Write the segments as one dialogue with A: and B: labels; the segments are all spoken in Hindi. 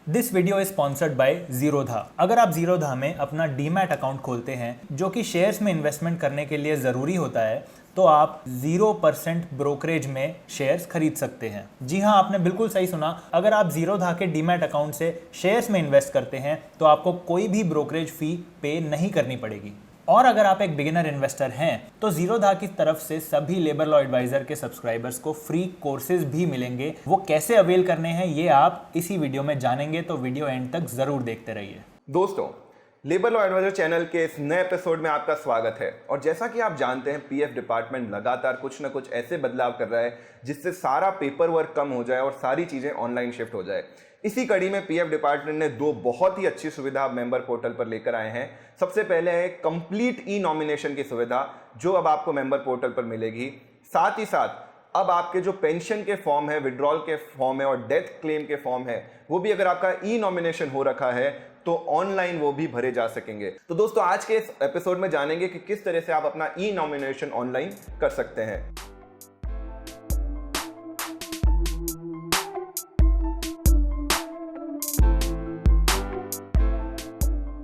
A: This video is sponsored by Zerodha. अगर आप जीरोधा में अपना डीमैट अकाउंट खोलते हैं जो कि शेयर्स में इन्वेस्टमेंट करने के लिए ज़रूरी होता है, तो आप 0% ब्रोकरेज में शेयर्स खरीद सकते हैं। जी हाँ, आपने बिल्कुल सही सुना। अगर आप जीरोधा के डीमैट अकाउंट से शेयर्स में इन्वेस्ट करते हैं तो आपको कोई भी ब्रोकरेज फी पे नहीं करनी पड़ेगी। और अगर आप एक बिगिनर इन्वेस्टर हैं तो जीरोधा की तरफ से सभी लेबर लॉ एडवाइजर के सब्सक्राइबर्स को फ्री कोर्सेज भी मिलेंगे। वो कैसे अवेल करने हैं ये आप इसी वीडियो में जानेंगे, तो वीडियो एंड तक जरूर देखते रहिए।
B: दोस्तों, लेबर लॉ एडवाइजर चैनल के इस नए एपिसोड में आपका स्वागत है। और जैसा कि आप जानते हैं, पीएफ डिपार्टमेंट लगातार कुछ ना कुछ ऐसे बदलाव कर रहा है जिससे सारा पेपर वर्क कम हो जाए और सारी चीजें ऑनलाइन शिफ्ट हो जाए। इसी कड़ी में पीएफ डिपार्टमेंट ने दो बहुत ही अच्छी सुविधा मेंबर पोर्टल पर लेकर आए हैं। सबसे पहले है कंप्लीट ई नॉमिनेशन की सुविधा, जो अब आपको मेंबर पोर्टल पर मिलेगी। साथ ही साथ अब आपके जो पेंशन के फॉर्म है, विड्रॉल के फॉर्म है और डेथ क्लेम के फॉर्म है, वो भी अगर आपका ई नॉमिनेशन हो रखा है तो ऑनलाइन वो भी भरे जा सकेंगे। तो दोस्तों, आज के इस एपिसोड में जानेंगे कि किस तरह से आप अपना ई नॉमिनेशन ऑनलाइन कर सकते हैं।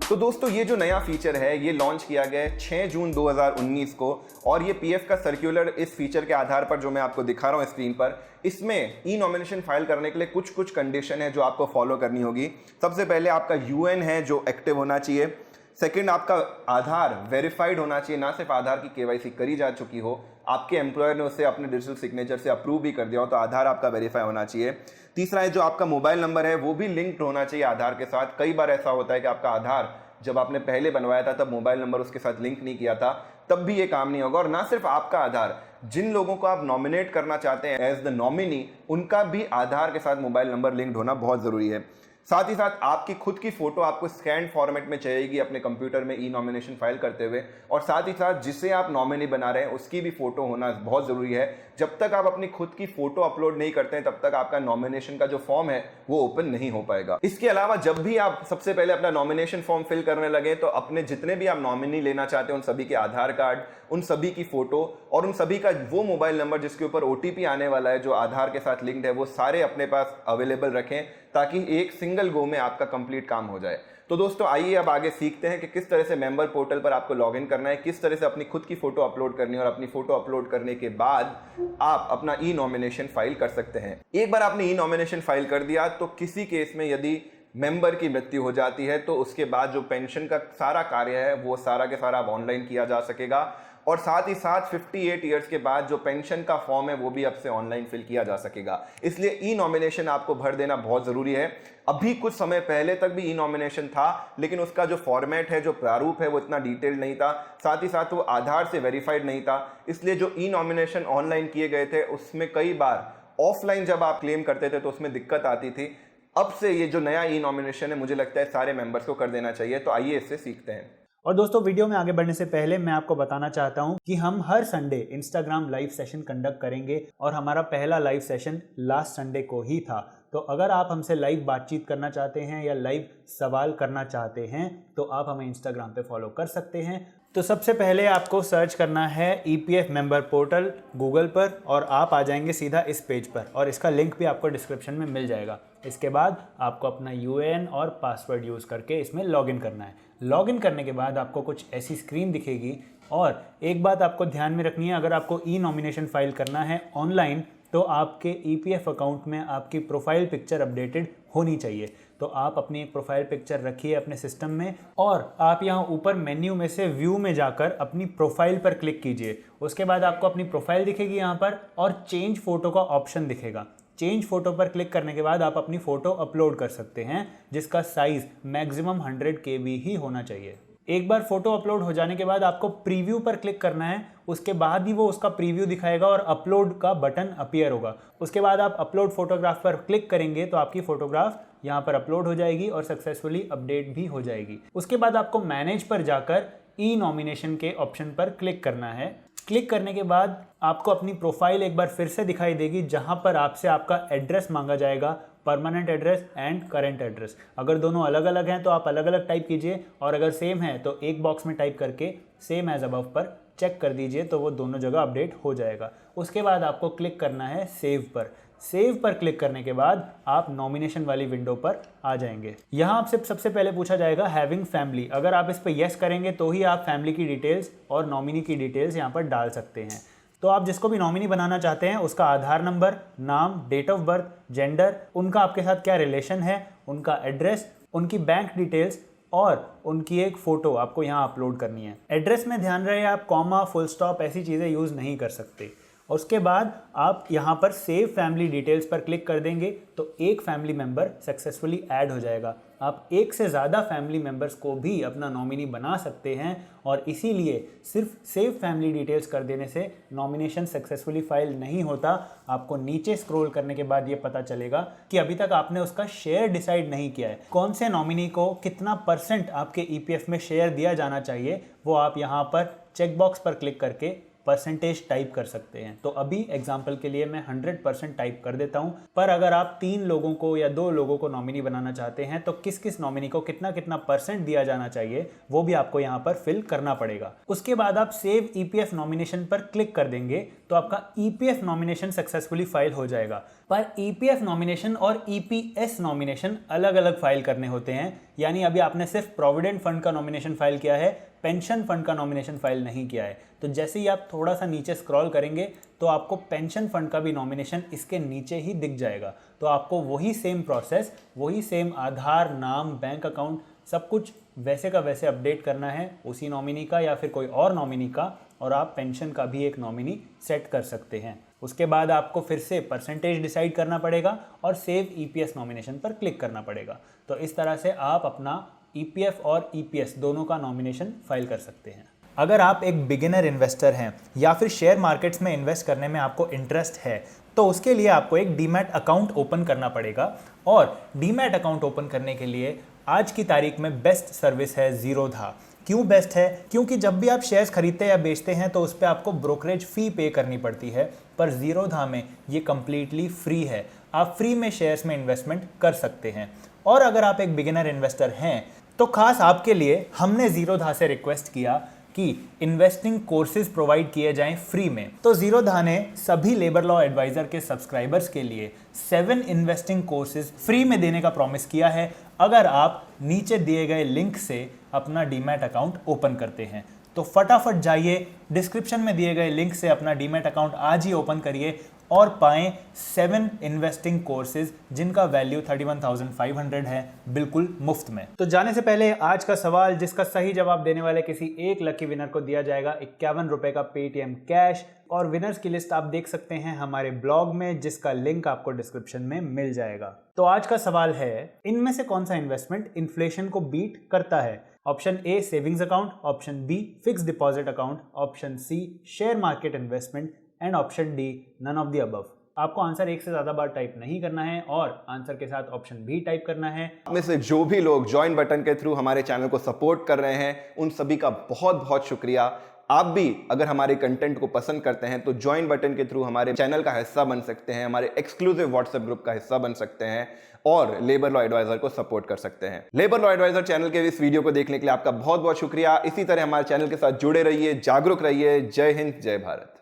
B: तो दोस्तों, ये जो नया फीचर है ये लॉन्च किया गया है 6 जून 2019 को, और ये पीएफ का सर्कुलर इस फीचर के आधार पर जो मैं आपको दिखा रहा हूँ स्क्रीन पर, इसमें ई नॉमिनेशन फाइल करने के लिए कुछ कंडीशन है जो आपको फॉलो करनी होगी। सबसे पहले आपका यूएन है जो एक्टिव होना चाहिए। सेकंड, आपका आधार वेरीफाइड होना चाहिए, ना सिर्फ आधार की केवाईसी करी जा चुकी हो, आपके एम्प्लॉयर ने उसे अपने डिजिटल सिग्नेचर से अप्रूव भी कर दिया हो, तो आधार आपका वेरीफाई होना चाहिए। तीसरा है जो आपका मोबाइल नंबर है वो भी लिंक्ड होना चाहिए आधार के साथ। कई बार ऐसा होता है कि आपका आधार जब आपने पहले बनवाया था तब मोबाइल नंबर उसके साथ लिंक नहीं किया था, तब भी ये काम नहीं होगा। और ना सिर्फ आपका आधार, जिन लोगों को आप नॉमिनेट करना चाहते हैं एज द नॉमिनी, उनका भी आधार के साथ मोबाइल नंबर लिंक्ड होना बहुत जरूरी है। साथ ही साथ आपकी खुद की फोटो आपको स्कैन फॉर्मेट में चाहिएगी अपने कंप्यूटर में ई नॉमिनेशन फाइल करते हुए। और साथ ही साथ जिसे आप नॉमिनी बना रहे हैं उसकी भी फोटो होना बहुत जरूरी है। जब तक आप अपनी खुद की फोटो अपलोड नहीं करते हैं तब तक आपका नॉमिनेशन का जो फॉर्म है वो ओपन नहीं हो पाएगा। इसके अलावा जब भी आप सबसे पहले अपना नॉमिनेशन फॉर्म फिल करने लगे तो अपने जितने भी आप नॉमिनी लेना चाहते हैं उन सभी के आधार कार्ड, उन सभी की फोटो और उन सभी का वो मोबाइल नंबर जिसके ऊपर ओटीपी आने वाला है जो आधार के साथ लिंक्ड है, वो सारे अपने पास अवेलेबल रखें ताकि एक सिंगल गो में आपका कंप्लीट काम हो जाए। तो दोस्तों, आइए अब आगे सीखते हैं कि किस तरह से मेंबर पोर्टल पर आपको लॉगिन करना है, किस तरह से अपनी खुद की फोटो अपलोड करनी है और अपनी फोटो अपलोड करने के बाद आप अपना ई नॉमिनेशन फाइल कर सकते हैं। एक बार आपने ई नॉमिनेशन फाइल कर दिया तो किसी केस में यदि मेंबर की मृत्यु हो जाती है तो उसके बाद जो पेंशन का सारा कार्य है वो सारा के सारा अब ऑनलाइन किया जा सकेगा। और साथ ही साथ 58 ईयर्स के बाद जो पेंशन का फॉर्म है वो भी अब से ऑनलाइन फिल किया जा सकेगा। इसलिए ई नॉमिनेशन आपको भर देना बहुत जरूरी है। अभी कुछ समय पहले तक भी ई नॉमिनेशन था, लेकिन उसका जो फॉर्मेट है, जो प्रारूप है, वो इतना डिटेल्ड नहीं था। साथ ही साथ वो आधार से वेरीफाइड नहीं था। इसलिए जो ई नॉमिनेशन ऑनलाइन किए गए थे उसमें कई बार ऑफलाइन जब आप क्लेम करते थे तो उसमें दिक्कत आती थी। अब से ये जो नया ई नॉमिनेशन है मुझे लगता है सारे मेंबर्स को कर देना चाहिए। तो आइए इससे सीखते हैं।
A: और दोस्तों, वीडियो में आगे बढ़ने से पहले मैं आपको बताना चाहता हूं कि हम हर Sunday Instagram live session conduct करेंगे और हमारा पहला लाइव सेशन लास्ट संडे को ही था। तो अगर आप हमसे लाइव बातचीत करना चाहते हैं या लाइव सवाल करना चाहते हैं तो आप हमें इंस्टाग्राम पे फॉलो कर सकते हैं। तो सबसे पहले आपको सर्च करना है ईपीएफ मेंबर पोर्टल गूगल पर और आप आ जाएंगे सीधा इस पेज पर, और इसका लिंक भी आपको डिस्क्रिप्शन में मिल जाएगा। इसके बाद आपको अपना यूएएन और पासवर्ड यूज़ करके इसमें लॉगिन करना है। लॉगिन करने के बाद आपको कुछ ऐसी स्क्रीन दिखेगी। और एक बात आपको ध्यान में रखनी है, अगर आपको ई नॉमिनेशन फाइल करना है ऑनलाइन तो आपके ईपीएफ अकाउंट में आपकी प्रोफाइल पिक्चर अपडेटेड होनी चाहिए। तो आप अपनी एक प्रोफाइल पिक्चर रखिए अपने सिस्टम में और आप यहाँ ऊपर मेन्यू में से व्यू में जाकर अपनी प्रोफाइल पर क्लिक कीजिए। उसके बाद आपको अपनी प्रोफाइल दिखेगी यहाँ पर और चेंज फोटो का ऑप्शन दिखेगा। चेंज फोटो पर क्लिक करने के बाद आप अपनी फोटो अपलोड कर सकते हैं, जिसका साइज मैक्सिमम 100 KB ही होना चाहिए। एक बार फोटो अपलोड हो जाने के बाद आपको प्रीव्यू पर क्लिक करना है। उसके बाद ही वो उसका प्रीव्यू दिखाएगा और अपलोड का बटन अपीयर होगा। उसके बाद आप अपलोड फोटोग्राफ पर क्लिक करेंगे तो आपकी फोटोग्राफ यहाँ पर अपलोड हो जाएगी और सक्सेसफुली अपडेट भी हो जाएगी। उसके बाद आपको मैनेज पर जाकर ई नॉमिनेशन के ऑप्शन पर क्लिक करना है। क्लिक करने के बाद आपको अपनी प्रोफाइल एक बार फिर से दिखाई देगी, जहां पर आपसे आपका एड्रेस मांगा जाएगा, permanent address and current address. अगर दोनों अलग अलग हैं तो आप अलग अलग टाइप कीजिए, और अगर सेम है तो एक बॉक्स में टाइप करके सेम एज अबव पर चेक कर दीजिए, तो वो दोनों जगह अपडेट हो जाएगा। उसके बाद आपको क्लिक करना है सेव पर। सेव पर क्लिक करने के बाद आप नॉमिनेशन वाली विंडो पर आ जाएंगे। यहाँ आपसे सबसे पहले पूछा जाएगा हैविंग फैमिली। अगर आप इस पर यस करेंगे तो ही आप फैमिली की डिटेल्स और नॉमिनी की डिटेल्स यहाँ पर डाल सकते हैं। तो आप जिसको भी नॉमिनी बनाना चाहते हैं उसका आधार नंबर, नाम, डेट ऑफ बर्थ, जेंडर, उनका आपके साथ क्या रिलेशन है, उनका एड्रेस, उनकी बैंक डिटेल्स और उनकी एक फ़ोटो आपको यहाँ अपलोड करनी है। एड्रेस में ध्यान रहे आप कॉमा, फुल स्टॉप ऐसी चीज़ें यूज़ नहीं कर सकते। और उसके बाद आप यहाँ पर सेव फैमिली डिटेल्स पर क्लिक कर देंगे तो एक फैमिली मेंबर सक्सेसफुली ऐड हो जाएगा। आप एक से ज़्यादा फैमिली मेंबर्स को भी अपना नॉमिनी बना सकते हैं और इसीलिए सिर्फ सेव फैमिली डिटेल्स कर देने से नॉमिनेशन सक्सेसफुली फाइल नहीं होता। आपको नीचे स्क्रॉल करने के बाद ये पता चलेगा कि अभी तक आपने उसका शेयर डिसाइड नहीं किया है। कौन से नॉमिनी को कितना % आपके ईपीएफ में शेयर दिया जाना चाहिए वो आप यहाँ पर चेकबॉक्स पर क्लिक करके परसेंटेज टाइप कर सकते हैं। तो अभी एग्जांपल के लिए मैं 100% टाइप कर देता हूं, पर अगर आप 3 लोगों को या 2 लोगों को नॉमिनी बनाना चाहते हैं तो किस किस नॉमिनी को कितना कितना % दिया जाना चाहिए वो भी आपको यहां पर फिल करना पड़ेगा। उसके बाद आप सेव ईपीएफ नॉमिनेशन पर क्लिक कर देंगे तो आपका ईपीएफ नॉमिनेशन सक्सेसफुली फाइल हो जाएगा। पर ईपीएफ नॉमिनेशन और ईपीएस नॉमिनेशन अलग अलग फाइल करने होते हैं। यानी अभी आपने सिर्फ प्रोविडेंट फंड का नॉमिनेशन फाइल किया है, पेंशन फंड का नॉमिनेशन फाइल नहीं किया है। तो जैसे ही आप थोड़ा सा नीचे स्क्रॉल करेंगे तो आपको पेंशन फंड का भी नॉमिनेशन इसके नीचे ही दिख जाएगा। तो आपको वही सेम प्रोसेस, वही सेम आधार, नाम, बैंक अकाउंट सब कुछ वैसे का वैसे अपडेट करना है उसी नॉमिनी का या फिर कोई और नॉमिनी का, और आप पेंशन का भी एक नॉमिनी सेट कर सकते हैं। उसके बाद आपको फिर से परसेंटेज डिसाइड करना पड़ेगा और सेव ईपीएस नॉमिनेशन पर क्लिक करना पड़ेगा। तो इस तरह से आप अपना ईपीएफ और ईपीएस दोनों का नॉमिनेशन फाइल कर सकते हैं। अगर आप एक बिगिनर इन्वेस्टर हैं या फिर शेयर मार्केट्स में इन्वेस्ट करने में आपको इंटरेस्ट है तो उसके लिए आपको एक डीमैट अकाउंट ओपन करना पड़ेगा। और डीमैट अकाउंट ओपन करने के लिए आज की तारीख में बेस्ट सर्विस है ज़ीरोधा। क्यों बेस्ट है? क्योंकि जब भी आप शेयर्स खरीदते या बेचते हैं तो उस पर आपको ब्रोकरेज फ़ी पे करनी पड़ती है, पर ज़ीरोधा में ये कम्प्लीटली फ्री है। आप फ्री में शेयर्स में इन्वेस्टमेंट कर सकते हैं। और अगर आप एक बिगिनर इन्वेस्टर हैं तो खास आपके लिए हमने ज़ीरोधा से रिक्वेस्ट किया कि इन्वेस्टिंग कोर्सेज प्रोवाइड किए जाएं फ्री में। तो ज़ीरोधा ने सभी लेबर लॉ एडवाइज़र के सब्सक्राइबर्स के लिए 7 इन्वेस्टिंग कोर्सेज फ्री में देने का प्रॉमिस किया है अगर आप नीचे दिए गए लिंक से अपना डीमैट अकाउंट ओपन करते हैं। तो फटाफट जाइए, डिस्क्रिप्शन में दिए गए लिंक से अपना डीमैट अकाउंट आज ही ओपन करिए और पाएं 7 इन्वेस्टिंग कोर्सेज जिनका वैल्यू 31,500 है, बिल्कुल मुफ्त में। तो जाने से पहले आज का सवाल जिसका सही जवाब देने वाले किसी एक लकी विनर को दिया जाएगा 51 रुपए का पेटीएम कैश। और विनर्स की लिस्ट आप देख सकते हैं हमारे ब्लॉग में जिसका लिंक आपको डिस्क्रिप्शन में मिल जाएगा। तो आज का सवाल है, इनमें से कौन सा इन्वेस्टमेंट इन्फ्लेशन को बीट करता है? Option A savings account, option B fix deposit account, option C share market investment and option D none of the above. आपको आंसर एक से ज्यादा बार टाइप नहीं करना है और आंसर के साथ ऑप्शन भी टाइप करना है।
B: में से जो भी लोग ज्वाइन बटन के थ्रू हमारे चैनल को सपोर्ट कर रहे हैं उन सभी का बहुत बहुत शुक्रिया। आप भी अगर हमारे कंटेंट को पसंद करते हैं तो ज्वाइन बटन के थ्रू हमारे चैनल का हिस्सा बन सकते हैं, हमारे एक्सक्लूसिव व्हाट्सएप ग्रुप का हिस्सा बन सकते हैं और लेबर लॉ एडवाइजर को सपोर्ट कर सकते हैं। लेबर लॉ एडवाइजर चैनल के इस वीडियो को देखने के लिए आपका बहुत बहुत शुक्रिया। इसी तरह हमारे चैनल के साथ जुड़े रहिए, जागरूक रहिए। जय हिंद, जय भारत।